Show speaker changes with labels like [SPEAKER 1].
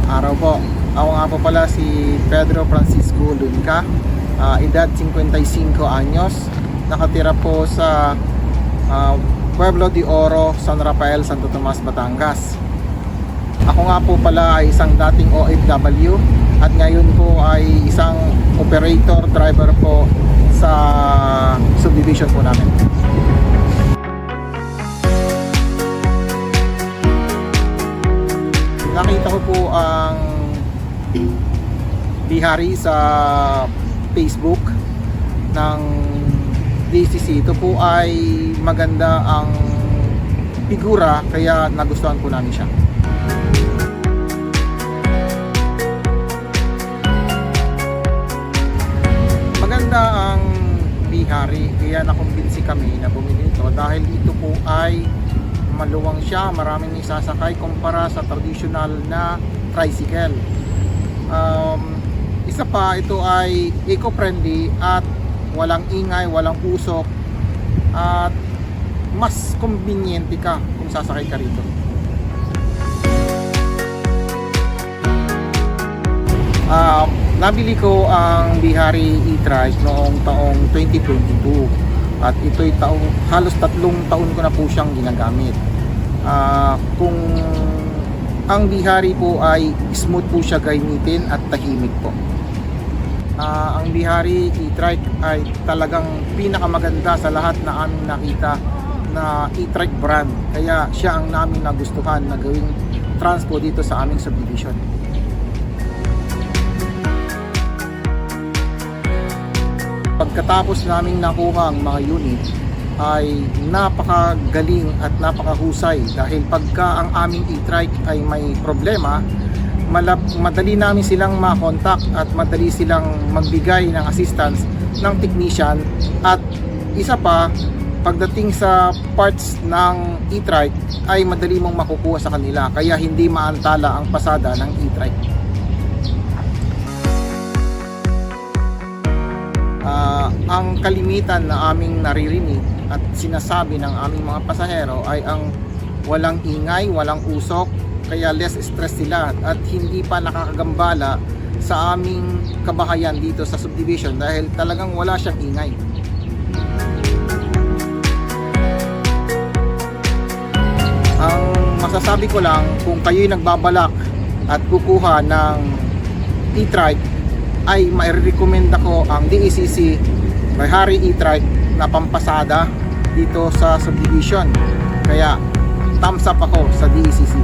[SPEAKER 1] araw po. Ako nga po pala si Pedro Francisco Lunca, edad 55 anyos. Nakatira po sa Pueblo de Oro, San Rafael, Santo Tomas, Batangas. Ako nga po pala ay isang dating OFW at ngayon po ay isang operator driver po sa subdivision po namin. Nakita ko po ang bihari sa Facebook ng DCC. Ito po ay maganda ang figura, kaya nagustuhan po namin siya. Maganda ang bihari, kaya nakumbinsi kami na bumili ito dahil ito po ay maluwang siya, maraming isasakay kumpara sa traditional na tricycle. Isa pa, ito ay eco-friendly at walang ingay, walang usok, at mas convenient ka kung sasakay ka rito. Nabili ko ang Bihari e-trike noong taong 2022 at ito'y halos 3 taon ko na po siyang ginagamit. Kung ang Bihari po ay smooth po siya gamitin at tahimik po. Ang Bihari e-trike ay talagang pinakamaganda sa lahat na aming nakita na e-trike brand, kaya siya ang namin nagustuhan na gawing transpo dito sa aming subdivision. Pagkatapos naming nakuha ang mga unit ay napakagaling at napakahusay dahil pagka ang aming e-trike ay may problema, madali namin silang makontak at madali silang magbigay ng assistance ng technician. At isa pa, pagdating sa parts ng e-trike ay madali mong makukuha sa kanila, kaya hindi maantala ang pasada ng e-trike. Ang kalimitan na aming naririnig at sinasabi ng aming mga pasahero ay ang walang ingay, walang usok, kaya less stress sila at hindi pa nakakagambala sa aming kabahayan dito sa subdivision dahil talagang wala siyang ingay. Ang masasabi ko lang, kung kayo'y nagbabalak at kukuha ng e-trike, ay mai-recommend ako ang DCC Bihari e-trike na pampasada dito sa subdivision. Kaya thumbs up ako sa DCC.